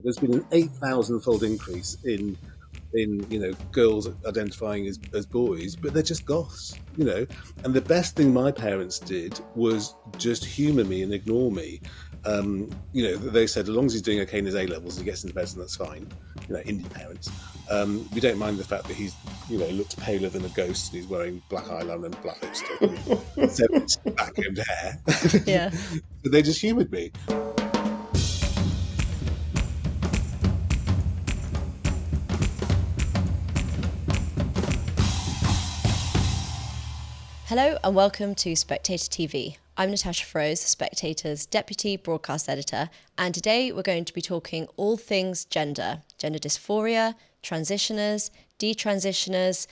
There's been an 8,000-fold increase in girls identifying as boys, but they're just goths. And the best thing my parents did was just humour me and ignore me. They said as long as he's doing okay in his A levels, he gets into medicine, that's fine. Indian parents. We don't mind the fact that he's looks paler than a ghost and he's wearing black eyeliner and black lipstick and 70s backcombed hair. Yeah. But they just humoured me. Hello and welcome to Spectator TV. I'm Natasha Feroze, Spectator's Deputy Broadcast Editor, and today we're going to be talking all things gender dysphoria, transitioners, detransitioners,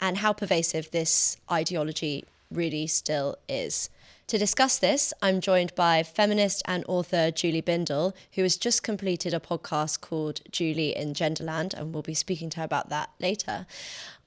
and how pervasive this ideology really still is. To discuss this, I'm joined by feminist and author Julie Bindel, who has just completed a podcast called Julie in Genderland, and we'll be speaking to her about that later.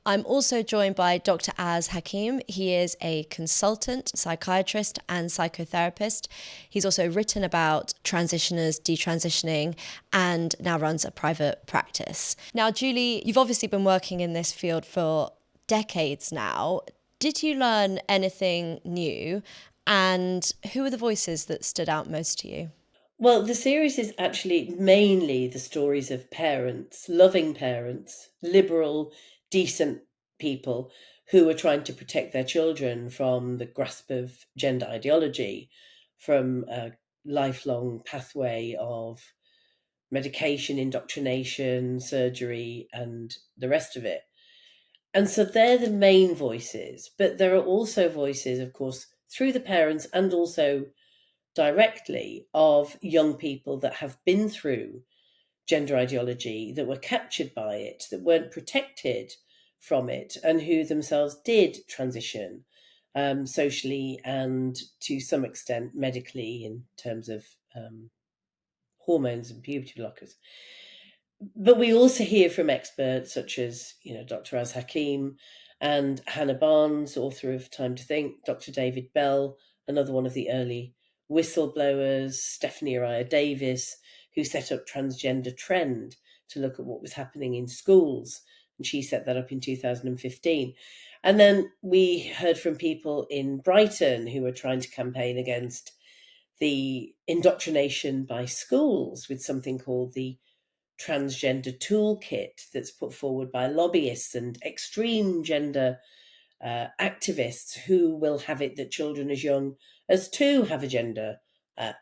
I'm also joined by Dr Az Hakeem. He is a consultant, psychiatrist and psychotherapist. He's also written about transitioners, detransitioning, and now runs a private practice. Now, Julie, you've obviously been working in this field for decades now. Did you learn anything new? And who are the voices that stood out most to you? Well, the series is actually mainly the stories of parents, loving parents, liberal, decent people who are trying to protect their children from the grasp of gender ideology, from a lifelong pathway of medication, indoctrination, surgery, and the rest of it. And so they're the main voices, but there are also voices, of course, through the parents and also directly of young people that have been through gender ideology, that were captured by it, that weren't protected from it, and who themselves did transition socially and to some extent medically in terms of hormones and puberty blockers. But we also hear from experts such as, Dr. Az Hakeem and Hannah Barnes, author of Time to Think, Dr. David Bell, another one of the early whistleblowers, Stephanie Araya Davis, who set up Transgender Trend to look at what was happening in schools. And she set that up in 2015. And then we heard from people in Brighton who were trying to campaign against the indoctrination by schools with something called the transgender toolkit that's put forward by lobbyists and extreme gender activists who will have it that children as young as 2 have a gender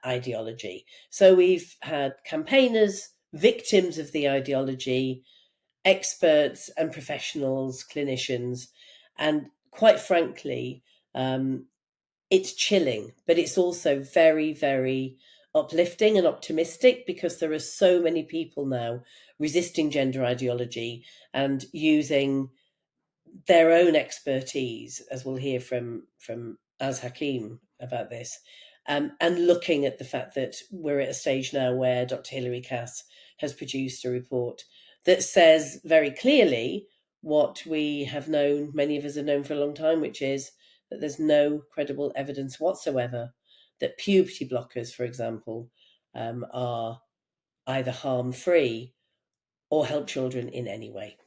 ideology. So we've had campaigners, victims of the ideology, experts and professionals, clinicians, and quite frankly, it's chilling, but it's also very, very uplifting and optimistic because there are so many people now resisting gender ideology and using their own expertise, as we'll hear from Az Hakeem about this, and looking at the fact that we're at a stage now where Dr. Hilary Cass has produced a report that says very clearly what we have known, many of us have known for a long time, which is that there's no credible evidence whatsoever that puberty blockers, for example, are either harm-free or help children in any way.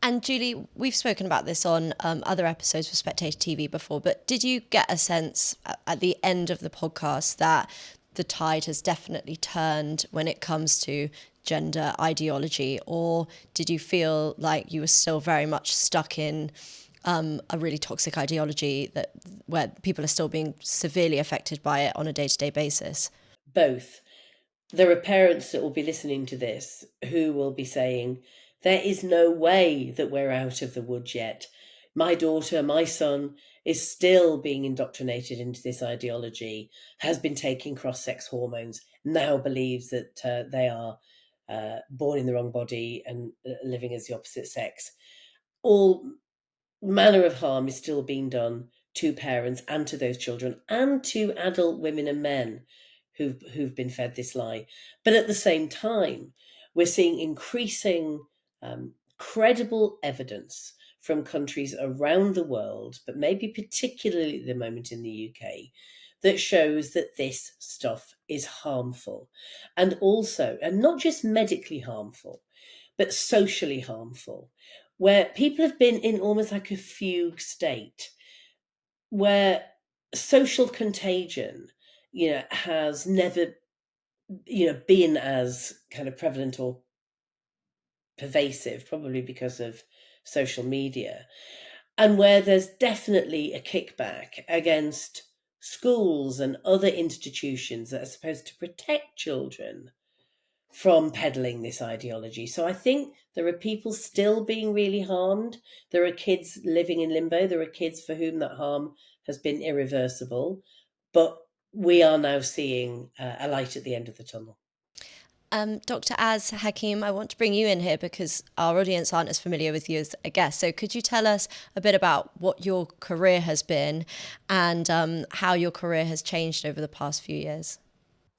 And Julie, we've spoken about this on other episodes for Spectator TV before, but did you get a sense at the end of the podcast that the tide has definitely turned when it comes to gender ideology, or did you feel like you were still very much stuck in a really toxic ideology where people are still being severely affected by it on a day-to-day basis? Both. There are parents that will be listening to this who will be saying, there is no way that we're out of the woods yet. My daughter, my son is still being indoctrinated into this ideology, has been taking cross-sex hormones, now believes that they are born in the wrong body and living as the opposite sex. All manner of harm is still being done to parents and to those children and to adult women and men who've been fed this lie. But at the same time, we're seeing increasing credible evidence from countries around the world, but maybe particularly at the moment in the UK, that shows that this stuff is harmful, and also, and not just medically harmful, but socially harmful, where people have been in almost like a fugue state, where social contagion, has never, been as kind of prevalent or pervasive, probably because of social media, and where there's definitely a kickback against schools and other institutions that are supposed to protect children from peddling this ideology. So I think there are people still being really harmed. There are kids living in limbo. There are kids for whom that harm has been irreversible. But we are now seeing a light at the end of the tunnel. Dr. Az Hakeem, I want to bring you in here because our audience aren't as familiar with you as a guest. So could you tell us a bit about what your career has been and how your career has changed over the past few years?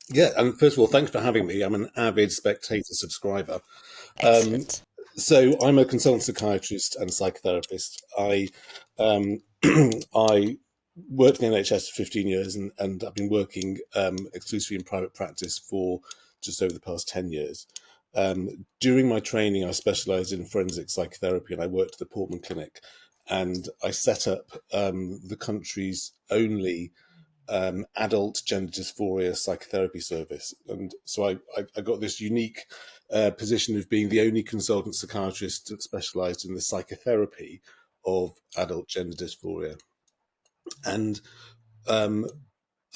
Yeah, and first of all, thanks for having me. I'm an avid Spectator subscriber. Excellent. So I'm a consultant psychiatrist and psychotherapist. Um, I worked in the NHS for 15 years, and I've been working exclusively in private practice for just over the past 10 years. During my training, I specialised in forensic psychotherapy, and I worked at the Portman Clinic, and I set up the country's only adult gender dysphoria psychotherapy service. And so I got this unique position of being the only consultant psychiatrist that specialised in the psychotherapy of adult gender dysphoria. And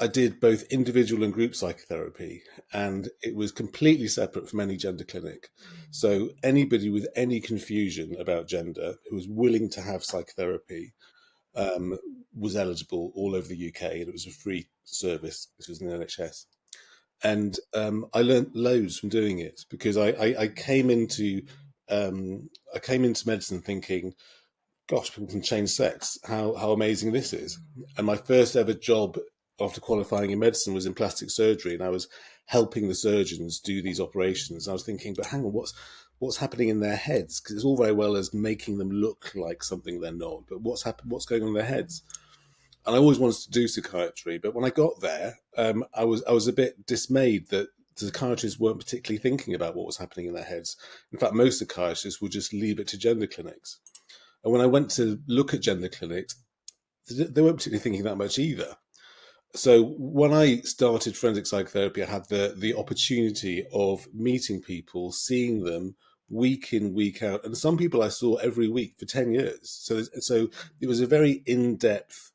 I did both individual and group psychotherapy, and it was completely separate from any gender clinic. So anybody with any confusion about gender who was willing to have psychotherapy was eligible all over the UK, and it was a free service. This was in the NHS. And I learned loads from doing it because I came into medicine thinking, gosh, people can change sex. How amazing this is. And my first ever job after qualifying in medicine was in plastic surgery, and I was helping the surgeons do these operations. I was thinking, but hang on, what's happening in their heads? Because it's all very well as making them look like something they're not, but what's going on in their heads? And I always wanted to do psychiatry, but when I got there, I was a bit dismayed that the psychiatrists weren't particularly thinking about what was happening in their heads. In fact, most psychiatrists would just leave it to gender clinics. And when I went to look at gender clinics, they weren't particularly thinking that much either. So when I started forensic psychotherapy, I had the opportunity of meeting people, seeing them week in, week out. And some people I saw every week for 10 years. So it was a very in-depth,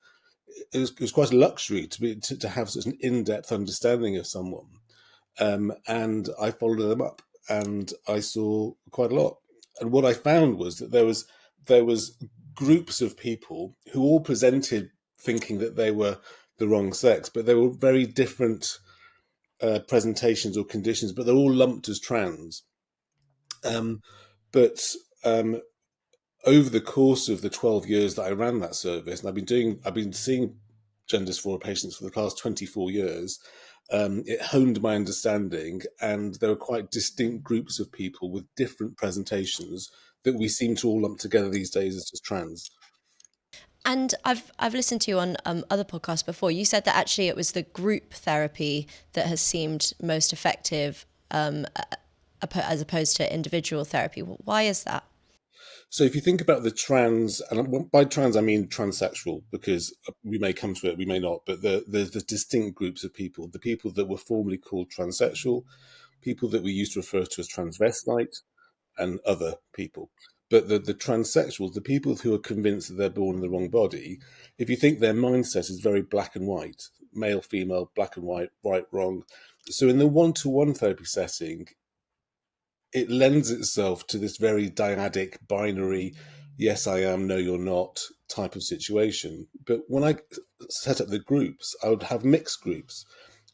it was quite a luxury to have such an in-depth understanding of someone. And I followed them up, and I saw quite a lot. And what I found was that there was groups of people who all presented thinking that they were the wrong sex, but they were very different presentations or conditions, but they're all lumped as trans. But over the course of the 12 years that I ran that service, and I've been seeing gender dysphoria patients for the past 24 years, it honed my understanding, and there were quite distinct groups of people with different presentations that we seem to all lump together these days as just trans. And I've listened to you on other podcasts before. You said that actually it was the group therapy that has seemed most effective as opposed to individual therapy. Why is that? So if you think about the trans, and by trans I mean transsexual, because we may come to it, we may not, but the distinct groups of people, the people that were formerly called transsexual, people that we used to refer to as transvestite, and other people. But the transsexuals, the people who are convinced that they're born in the wrong body, if you think their mindset is very black and white, male, female, black and white, right, wrong. So in the one-to-one therapy setting, it lends itself to this very dyadic, binary, yes, I am, no, you're not type of situation. But when I set up the groups, I would have mixed groups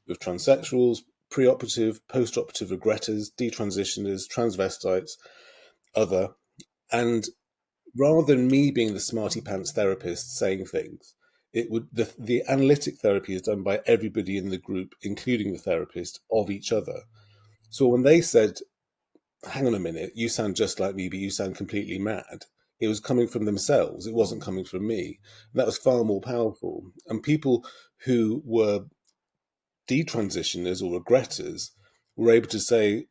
with transsexuals, preoperative, post-operative regretters, detransitioners, transvestites, other. And rather than me being the smarty pants therapist saying things, the analytic therapy is done by everybody in the group, including the therapist, of each other. So when they said, hang on a minute, you sound just like me, but you sound completely mad, it was coming from themselves. It wasn't coming from me. And that was far more powerful. And people who were detransitioners or regretters were able to say,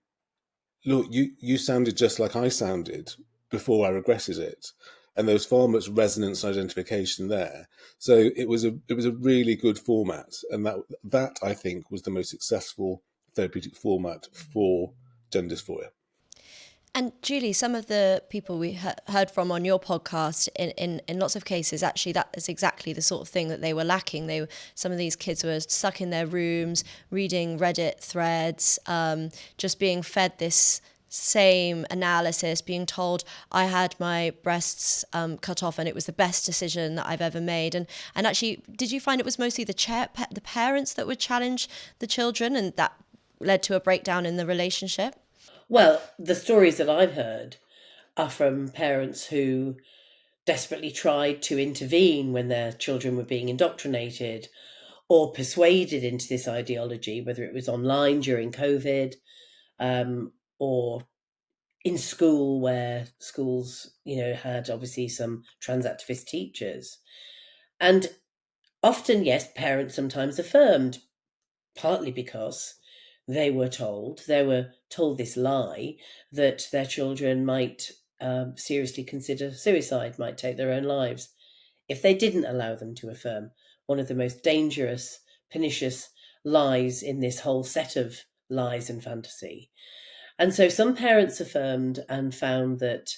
look, you sounded just like I sounded before I regretted it. And there was far much resonance and identification there. So it was a really good format. And that I think was the most successful therapeutic format for gender dysphoria. And Julie, some of the people we heard from on your podcast, in lots of cases, actually, that is exactly the sort of thing that they were lacking. Some of these kids were stuck in their rooms, reading Reddit threads, just being fed this same analysis, being told I had my breasts cut off and it was the best decision that I've ever made. And actually, did you find it was mostly the parents that would challenge the children, and that led to a breakdown in the relationship? Well, the stories that I've heard are from parents who desperately tried to intervene when their children were being indoctrinated or persuaded into this ideology, whether it was online during COVID, or in school, where schools, had obviously some trans activist teachers. And often, yes, parents sometimes affirmed, partly because they were told this lie that their children might seriously consider suicide, might take their own lives, if they didn't allow them to affirm one of the most dangerous, pernicious lies in this whole set of lies and fantasy. And so some parents affirmed and found that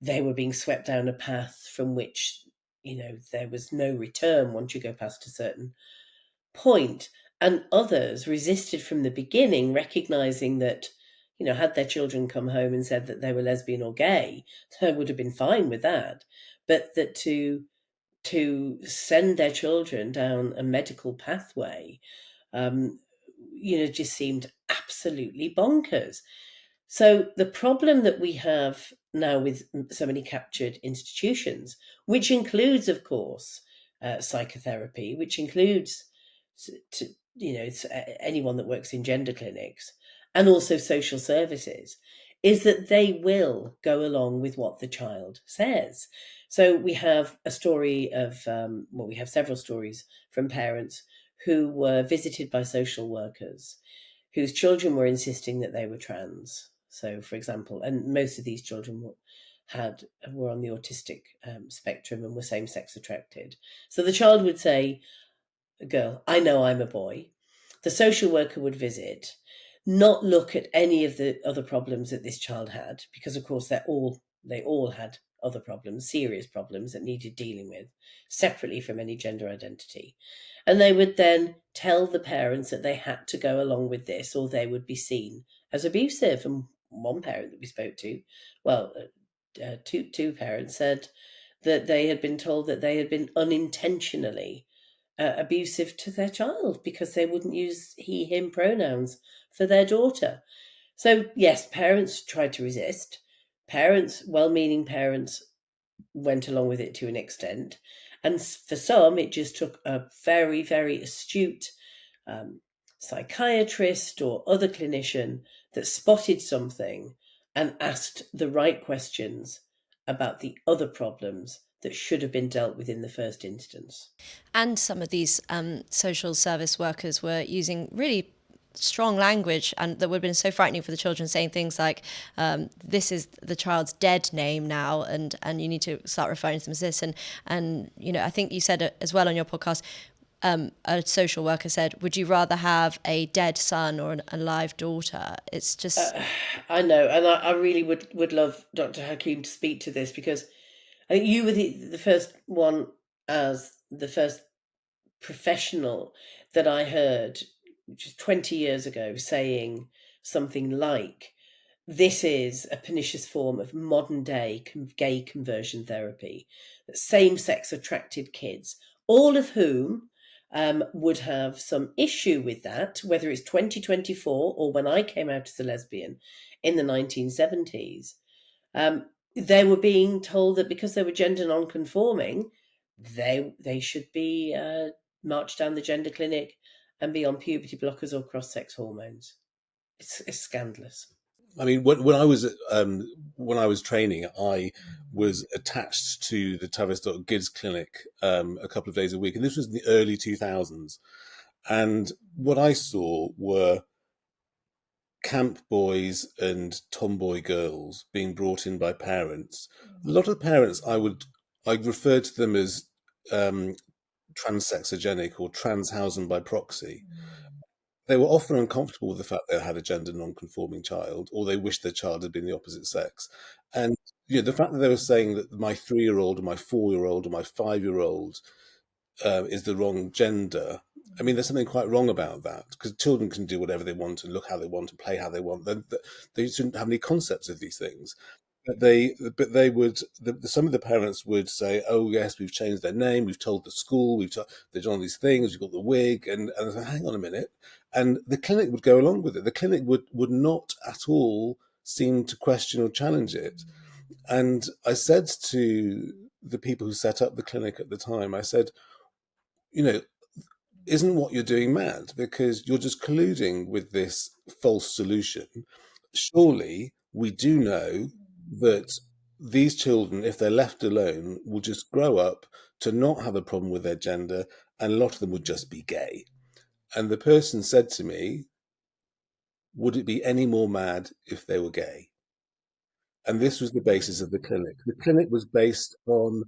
they were being swept down a path from which, there was no return once you go past a certain point. And others resisted from the beginning, recognizing that, had their children come home and said that they were lesbian or gay, they would have been fine with that. But that to send their children down a medical pathway, just seemed absolutely bonkers. So the problem that we have now with so many captured institutions, which includes, of course, psychotherapy, which includes anyone that works in gender clinics, and also social services, is that they will go along with what the child says. So we have a story of, we have several stories from parents who were visited by social workers whose children were insisting that they were trans. So, for example, and most of these children were on the autistic spectrum and were same-sex attracted. So the child would say, girl, I know I'm a boy. The social worker would visit, not look at any of the other problems that this child had, because of course they all had other problems, serious problems that needed dealing with, separately from any gender identity. And they would then tell the parents that they had to go along with this or they would be seen as abusive. And one parent that we spoke to, two parents said that they had been told that they had been unintentionally abusive to their child because they wouldn't use he, him pronouns for their daughter. So yes, parents tried to resist. Well-meaning parents, went along with it to an extent. And for some, it just took a very, very astute psychiatrist or other clinician that spotted something and asked the right questions about the other problems that should have been dealt with in the first instance. And some of these social service workers were using really strong language and that would have been so frightening for the children, saying things like, this is the child's dead name now, and you need to start referring to them as this. And I think you said as well on your podcast, a social worker said, would you rather have a dead son or an alive daughter? It's just... I know, and I really would love Dr. Hakeem to speak to this, because I think you were the first one, as the first professional that I heard, which is 20 years ago, saying something like, this is a pernicious form of modern day gay conversion therapy, that same-sex attracted kids, all of whom would have some issue with that, whether it's 2024 or when I came out as a lesbian in the 1970s, they were being told that because they were gender non-conforming, they should be marched down the gender clinic and be on puberty blockers or cross-sex hormones. It's scandalous. I mean, when I was training, I was attached to the Tavistock Kids Clinic a couple of days a week, and this was in the early 2000s. And what I saw were camp boys and tomboy girls being brought in by parents. A lot of parents, I refer to them as transsexogenic or transhausen by proxy. They were often uncomfortable with the fact they had a gender non-conforming child, or they wished their child had been the opposite sex. And the fact that they were saying that my 3-year-old or my 4-year-old or my 5-year-old is the wrong gender. I mean, there's something quite wrong about that, because children can do whatever they want and look how they want and play how they want. They shouldn't have any concepts of these things. But they would. Some of the parents would say, "Oh yes, we've changed their name. We've told the school. They've done all these things. We've got the wig." And I said, "Hang on a minute." And the clinic would go along with it. The clinic would not at all seem to question or challenge it. And I said to the people who set up the clinic at the time, I said, you know, isn't what you're doing mad? Because you're just colluding with this false solution. Surely we do know that these children, if they're left alone, will just grow up to not have a problem with their gender, and a lot of them would just be gay. And the person said to me, would it be any more mad if they were gay? And this was the basis of the clinic. The clinic was based on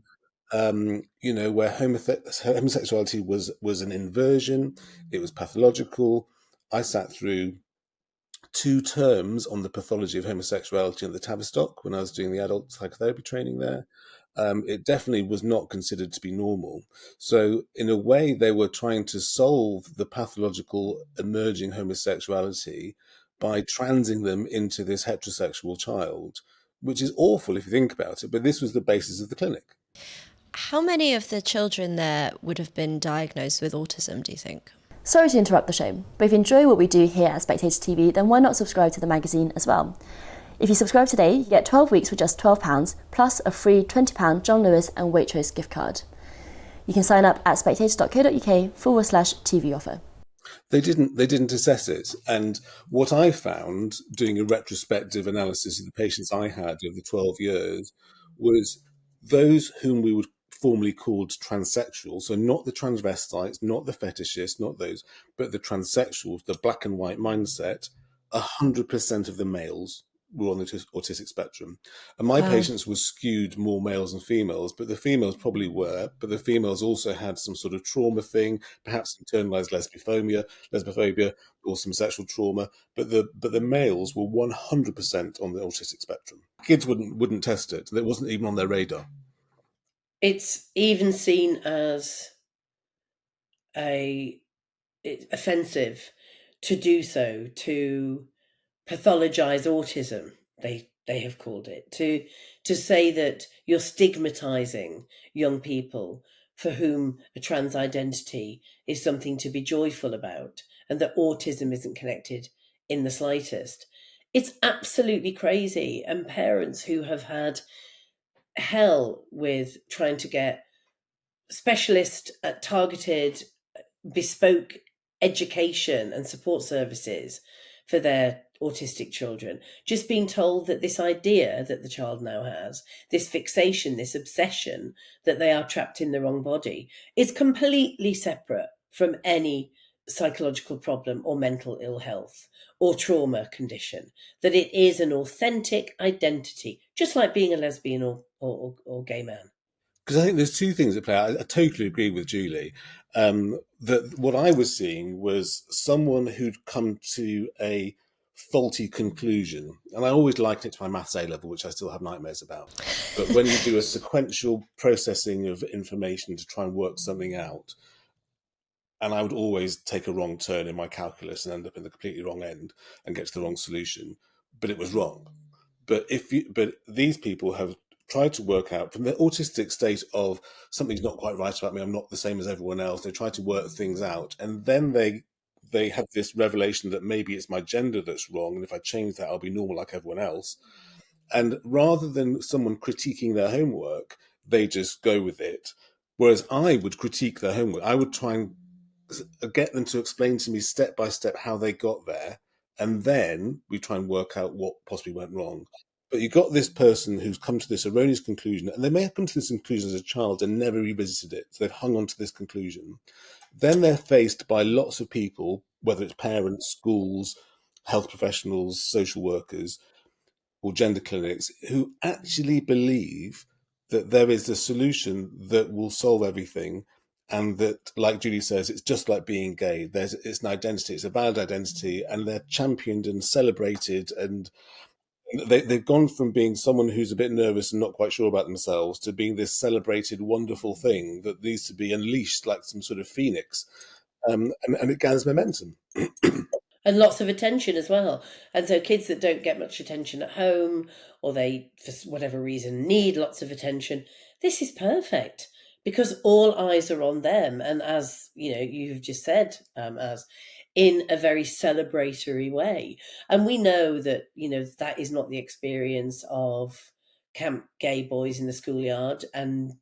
where homosexuality was an inversion, it was pathological. I sat through 2 terms on the pathology of homosexuality at the Tavistock when I was doing the adult psychotherapy training there. It definitely was not considered to be normal. So in a way, they were trying to solve the pathological emerging homosexuality by transing them into this heterosexual child, which is awful if you think about it. But this was the basis of the clinic. How many of the children there would have been diagnosed with autism, do you think? Sorry to interrupt the show, but if you enjoy what we do here at Spectator TV, then why not subscribe to the magazine as well? If you subscribe today, you get 12 weeks for just £12, plus a free £20 John Lewis and Waitrose gift card. You can sign up at spectator.co.uk/TV offer. They didn't assess it. And what I found, doing a retrospective analysis of the patients I had over 12 years, was those whom we would formerly called transsexuals, so not the transvestites, not the fetishists, not those, but the transsexuals, the black and white mindset, 100% of the males were on the autistic spectrum. And my patients were skewed more males than females, but the females probably were, but the females also had some sort of trauma thing, perhaps internalized lesbophobia, or some sexual trauma, but the males were 100% on the autistic spectrum. Kids wouldn't test it. It wasn't even on their radar. It's even seen as offensive to do so, to pathologize autism, they have called it, to say that you're stigmatizing young people for whom a trans identity is something to be joyful about, and that autism isn't connected in the slightest. It's absolutely crazy. And parents who have had hell with trying to get specialist targeted bespoke education and support services for their autistic children, just being told that this idea that the child now has, this fixation, this obsession that they are trapped in the wrong body, is completely separate from any psychological problem or mental ill health or trauma condition, that it is an authentic identity, just like being a lesbian or gay man. Because I think there's 2 things at play. I totally agree with Julie. That what I was seeing was someone who'd come to a faulty conclusion. And I always liken it to my maths A level, which I still have nightmares about. But when you do a sequential processing of information to try and work something out, and I would always take a wrong turn in my calculus and end up in the completely wrong end and get to the wrong solution. But it was wrong. But these people have tried to work out from the autistic state of something's not quite right about me, I'm not the same as everyone else. They try to work things out, and then they have this revelation that maybe it's my gender that's wrong, and if I change that, I'll be normal like everyone else. And rather than someone critiquing their homework, they just go with it. Whereas I would critique their homework. I would try and get them to explain to me step by step how they got there, and then we try and work out what possibly went wrong. But you've got this person who's come to this erroneous conclusion, and they may have come to this conclusion as a child and never revisited it. So they've hung on to this conclusion. Then they're faced by lots of people, whether it's parents, schools, health professionals, social workers, or gender clinics, who actually believe that there is a solution that will solve everything, and that, like Julie says, it's just like being gay. It's an identity, it's a valid identity, and they're championed and celebrated. And they've gone from being someone who's a bit nervous and not quite sure about themselves to being this celebrated, wonderful thing that needs to be unleashed like some sort of phoenix. And it gathers momentum. And lots of attention as well. And so kids that don't get much attention at home, or they, for whatever reason, need lots of attention, this is perfect because all eyes are on them. And as you've just said, as in a very celebratory way. And we know that, that is not the experience of camp gay boys in the schoolyard and,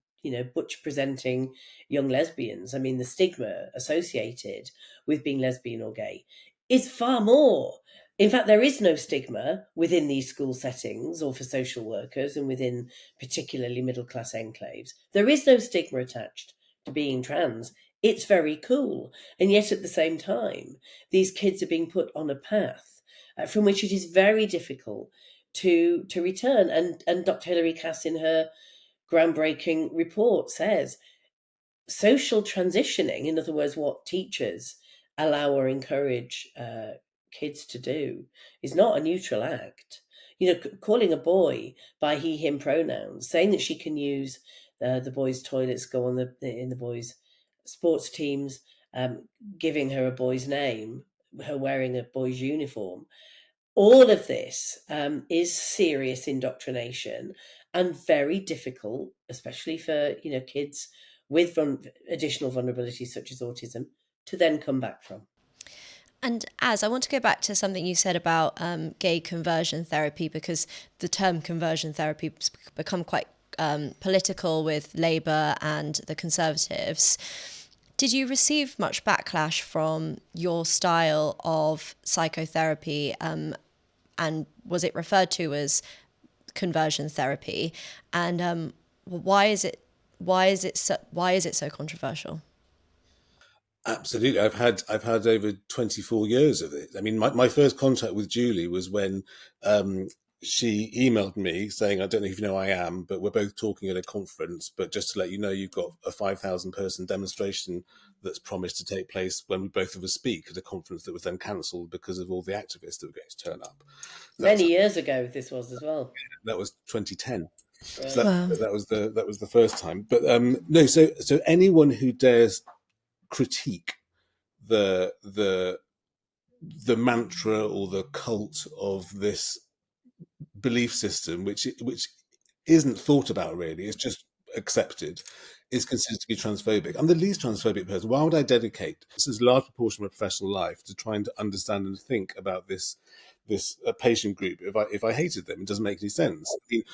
butch presenting young lesbians. I mean, the stigma associated with being lesbian or gay is far more. In fact, there is no stigma within these school settings or for social workers and within particularly middle class enclaves. There is no stigma attached to being trans. It's very cool. And yet at the same time, these kids are being put on a path from which it is very difficult to return. And Dr. Hilary Cass, in her groundbreaking report, says social transitioning, in other words, what teachers allow or encourage kids to do, is not a neutral act. Calling a boy by he, him pronouns, saying that she can use the boys' toilets, go on in the boys' sports teams, giving her a boy's name, her wearing a boy's uniform. All of this is serious indoctrination and very difficult, especially for kids with additional vulnerabilities such as autism, to then come back from. And I want to go back to something you said about gay conversion therapy, because the term conversion therapy has become quite political with Labour and the Conservatives. Did you receive much backlash from your style of psychotherapy, and was it referred to as conversion therapy? And why is it so controversial? Absolutely. I've had over 24 years of it. I mean, my first contact with Julie was when she emailed me saying, I don't know if you know who I am, but we're both talking at a conference, but just to let you know, you've got a 5,000 person demonstration that's promised to take place when we both of us speak at a conference that was then cancelled because of all the activists that were going to turn up. Many years ago this was as well. That was 2010. Right. So that was the first time. But no, so anyone who dares critique the mantra or the cult of this belief system, which isn't thought about really, it's just accepted, is considered to be transphobic. I'm the least transphobic person. Why would I dedicate this is a large proportion of my professional life to trying to understand and think about this patient group if I hated them? It doesn't make any sense. I mean,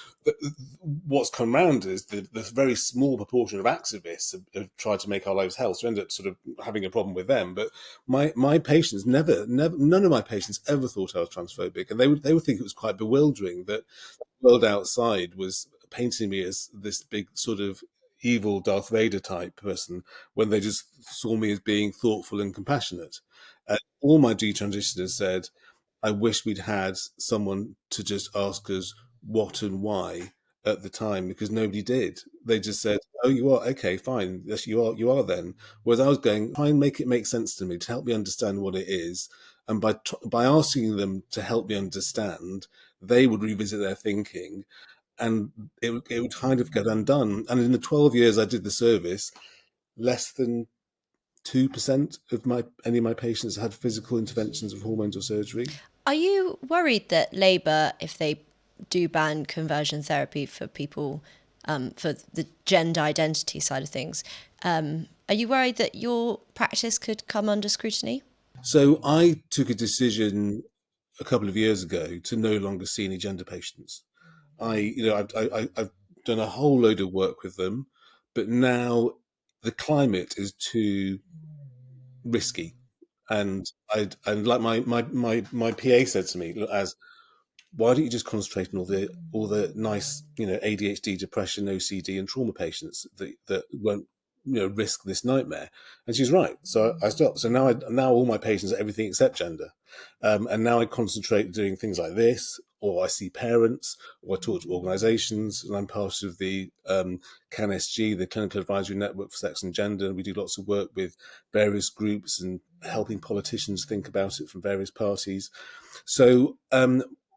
what's come round is the very small proportion of activists have tried to make our lives hell, so end up sort of having a problem with them. But my patients never, none of my patients ever thought I was transphobic, and they would think it was quite bewildering that the world outside was painting me as this big sort of evil Darth Vader type person when they just saw me as being thoughtful and compassionate. All my detransitioners said, I wish we'd had someone to just ask us what and why at the time, because nobody did. They just said, oh, you are? Okay, fine. Yes, you are then. Whereas I was going, try and make it make sense to me, to help me understand what it is. And by asking them to help me understand, they would revisit their thinking, and it would kind of get undone. And in the 12 years I did the service, less than 2% of any of my patients had physical interventions of hormones or surgery. Are you worried that Labour, if they do ban conversion therapy for people, for the gender identity side of things, are you worried that your practice could come under scrutiny? So I took a decision a couple of years ago to no longer see any gender patients. I've done a whole load of work with them, but now the climate is too risky. And like my PA said to me, look, why don't you just concentrate on all the nice, ADHD, depression, OCD, and trauma patients that won't risk this nightmare. And she's right. So I stopped. So now all my patients are everything except gender. And now I concentrate doing things like this, or I see parents, or I talk to organisations, and I'm part of the CAN-SG, the Clinical Advisory Network for Sex and Gender. And we do lots of work with various groups and helping politicians think about it from various parties. So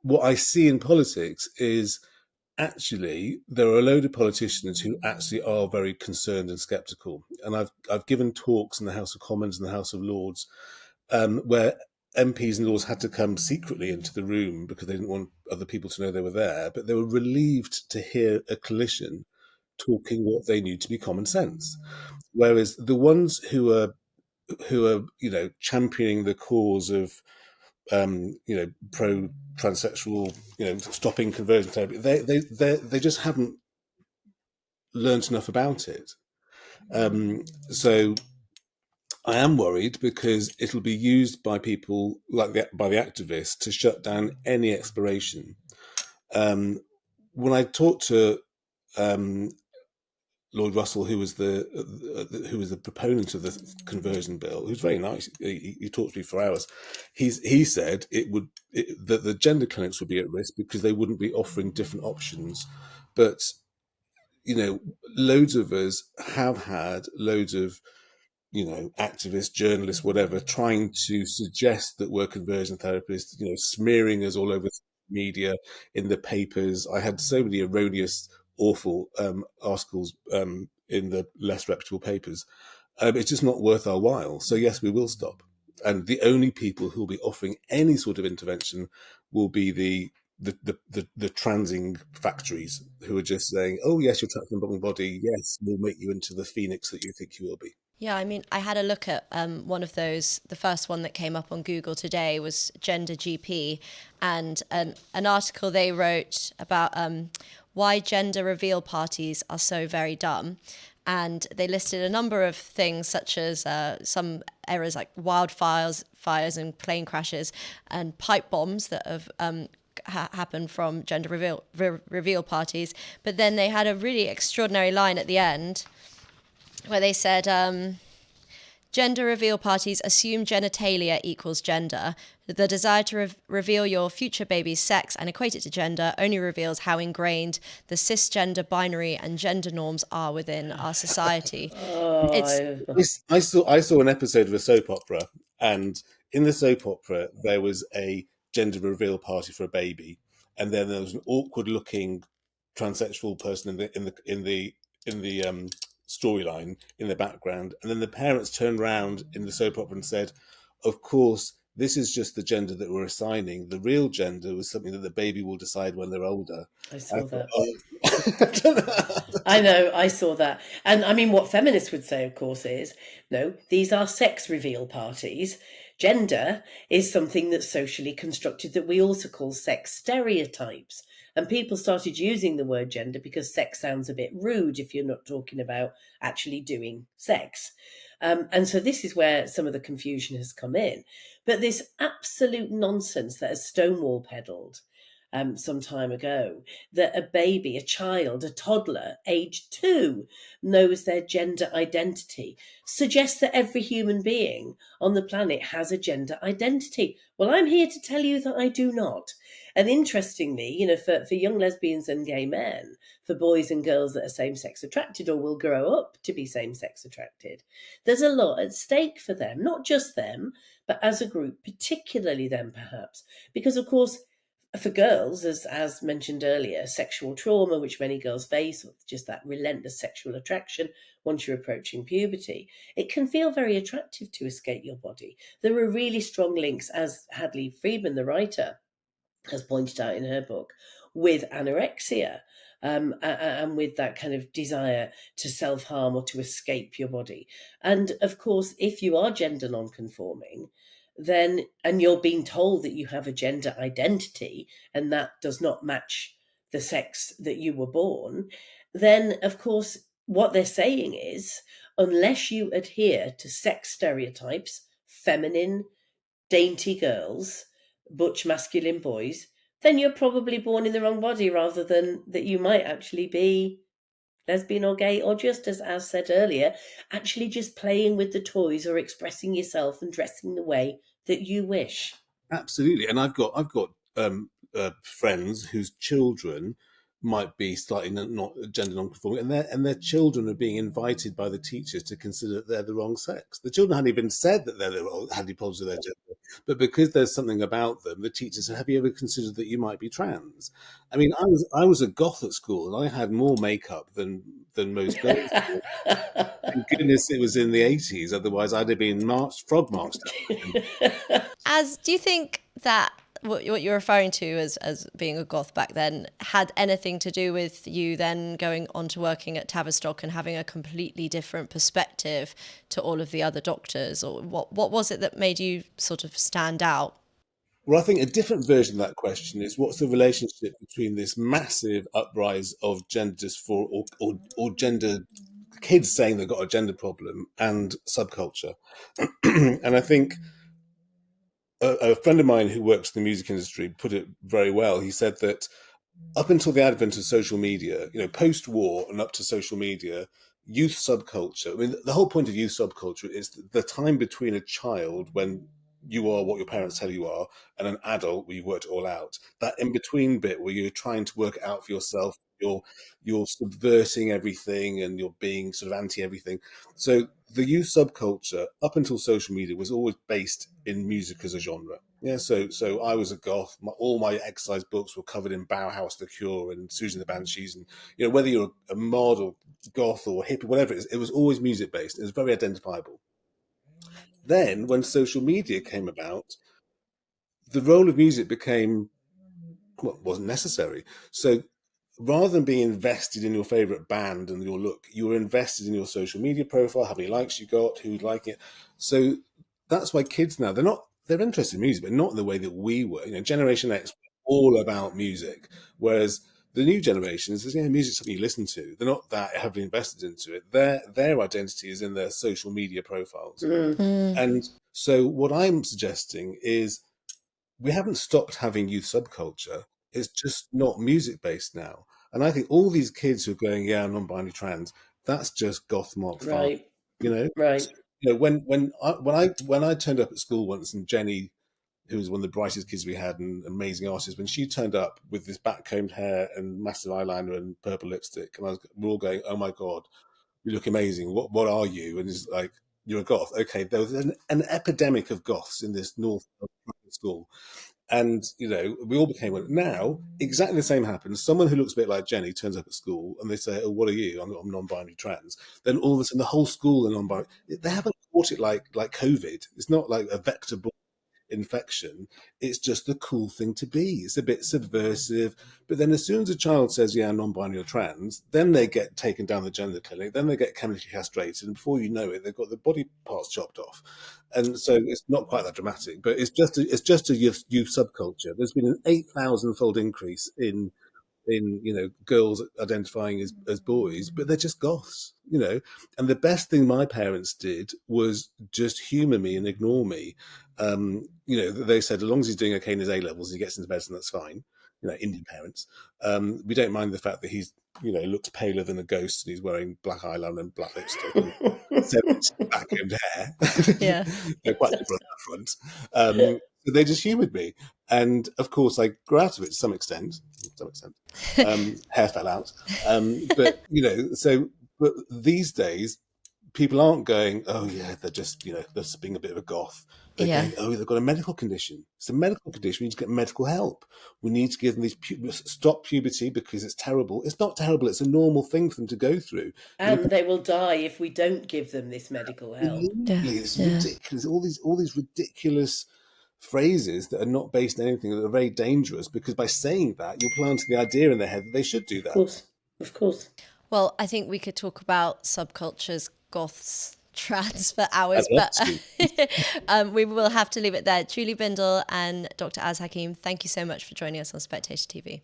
what I see in politics is actually there are a load of politicians who actually are very concerned and sceptical. And I've given talks in the House of Commons and the House of Lords where MPs and Lords had to come secretly into the room because they didn't want other people to know they were there, but they were relieved to hear a coalition talking what they knew to be common sense. Whereas the ones who are championing the cause of pro transsexual, stopping conversion therapy, they just haven't learned enough about it. So I am worried because it'll be used by people by the activists to shut down any exploration. When I talked to Lord Russell, who was the proponent of the conversion bill, who's very nice. He talked to me for hours. He said that the gender clinics would be at risk because they wouldn't be offering different options. But loads of us have had loads of activists, journalists, whatever, trying to suggest that we're conversion therapists. Smearing us all over media, in the papers. I had so many erroneous, awful articles in the less reputable papers. It's just not worth our while. So yes, we will stop. And the only people who will be offering any sort of intervention will be the transing factories who are just saying, "Oh yes, you're trapped in the wrong body. Yes, we'll make you into the phoenix that you think you will be." Yeah, I mean, I had a look at one of those. The first one that came up on Google today was Gender GP, and an article they wrote about why gender reveal parties are so very dumb. And they listed a number of things such as some errors like wildfires, fires and plane crashes and pipe bombs that have happened from gender reveal parties. But then they had a really extraordinary line at the end where they said, gender reveal parties assume genitalia equals gender. The desire to reveal your future baby's sex and equate it to gender only reveals how ingrained the cisgender binary and gender norms are within our society. I saw an episode of a soap opera, and in the soap opera there was a gender reveal party for a baby, and then there was an awkward-looking transsexual person in the storyline in the background, and then the parents turned around in the soap opera and said, "Of course, this is just the gender that we're assigning. The real gender was something that the baby will decide when they're older." I saw that. I know, I saw that. And I mean, what feminists would say, of course, is, no, these are sex reveal parties. Gender is something that's socially constructed that we also call sex stereotypes. And people started using the word gender because sex sounds a bit rude if you're not talking about actually doing sex. And so this is where some of the confusion has come in. But this absolute nonsense that has Stonewall peddled some time ago, that a baby, a child, a toddler, aged 2, knows their gender identity, suggests that every human being on the planet has a gender identity. Well, I'm here to tell you that I do not. And interestingly, for young lesbians and gay men, for boys and girls that are same-sex attracted or will grow up to be same-sex attracted, there's a lot at stake for them, not just them, but as a group, particularly them perhaps. Because, of course, for girls, as mentioned earlier, sexual trauma, which many girls face, or just that relentless sexual attraction once you're approaching puberty, it can feel very attractive to escape your body. There are really strong links, as Hadley Friedman, the writer, has pointed out in her book, with anorexia and with that kind of desire to self-harm or to escape your body. And of course, if you are gender non-conforming, then, and you're being told that you have a gender identity and that does not match the sex that you were born, then of course what they're saying is, unless you adhere to sex stereotypes, feminine, dainty girls, butch masculine boys, then you're probably born in the wrong body, rather than that you might actually be lesbian or gay, or just as said earlier, actually just playing with the toys or expressing yourself and dressing the way that you wish. Absolutely, and I've got friends whose children might be slightly not gender non-conforming, and their children are being invited by the teachers to consider that they're the wrong sex. The children hadn't even said that had any problems with their gender, but because there's something about them, the teachers said, "Have you ever considered that you might be trans?" I mean, I was a goth at school, and I had more makeup than most girls. Thank goodness it was in the 80s, otherwise I'd have been frog marched out. Do you think that what you're referring to as being a goth back then had anything to do with you then going on to working at Tavistock and having a completely different perspective to all of the other doctors? Or what was it that made you sort of stand out? Well, I think a different version of that question is, what's the relationship between this massive uprise of gender dysphoria or gender kids saying they've got a gender problem and subculture? And I think a friend of mine who works in the music industry put it very well. He said that up until the advent of social media, post-war and up to social media, youth subculture, I mean, the whole point of youth subculture is the time between a child when you are what your parents tell you are and an adult where you've worked it all out. That in-between bit where you're trying to work it out for yourself, you're subverting everything and you're being sort of anti-everything. So the youth subculture, up until social media, was always based in music as a genre. Yeah, so I was a goth. All my exercise books were covered in Bauhaus, The Cure, and Susie and the Banshees, and whether you're a mod or goth or hippie, whatever it was always music based. It was very identifiable. Then, when social media came about, the role of music became wasn't necessary. So rather than being invested in your favorite band and your look, you were invested in your social media profile, how many likes you got, who'd like it. So that's why kids now, they're interested in music, but not in the way that we were. Generation X, all about music, whereas the new generation is, music's something you listen to. They're not that heavily invested into it. Their identity is in their social media profiles. And so what I'm suggesting is, we haven't stopped having youth subculture. It's just not music based now. And I think all these kids who are going, yeah, I'm non-binary trans, that's just goth mark fun. Right. Right. So, when I turned up at school once, and Jenny, who was one of the brightest kids we had and amazing artist, when she turned up with this back-combed hair and massive eyeliner and purple lipstick, and we're all going, oh my God, you look amazing. What are you? And it's like, you're a goth. Okay, there was an epidemic of goths in this North school. And, we all became one. Now, exactly the same happens. Someone who looks a bit like Jenny turns up at school and they say, oh, what are you? I'm non-binary trans. Then all of a sudden the whole school are non-binary. They haven't caught it like COVID. It's not like a vector-borne infection. It's just the cool thing to be. It's a bit subversive. But then as soon as a child says, yeah, I'm non-binary or trans, then they get taken down the gender clinic, then they get chemically castrated, and before you know it, they've got the body parts chopped off. And so it's not quite that dramatic, but it's just a youth subculture. There's been an 8,000-fold increase in girls identifying as boys, but they're just goths. And the best thing my parents did was just humor me and ignore me. They said, as long as he's doing okay in his A levels, he gets into medicine, that's fine. Indian parents. We don't mind the fact that he's, looks paler than a ghost and he's wearing black eyeliner and black lipstick and back-combed hair. Yeah. They're quite liberal on that front. So they just humoured me. And of course, I grew out of it to some extent. Hair fell out. But these days, people aren't going, oh, yeah, they're just, they're just being a bit of a goth. They're going, oh, they've got a medical condition. It's a medical condition. We need to get medical help. We need to give them stop puberty because it's terrible. It's not terrible. It's a normal thing for them to go through. And they will die if we don't give them this medical help. It's ridiculous. All these ridiculous phrases that are not based on anything, that are very dangerous, because by saying that, you're planting the idea in their head that they should do that. Of course. Well, I think we could talk about subcultures, goths, trans for hours, but we will have to leave it there. Julie Bindel and Dr Az Hakeem, thank you so much for joining us on Spectator TV.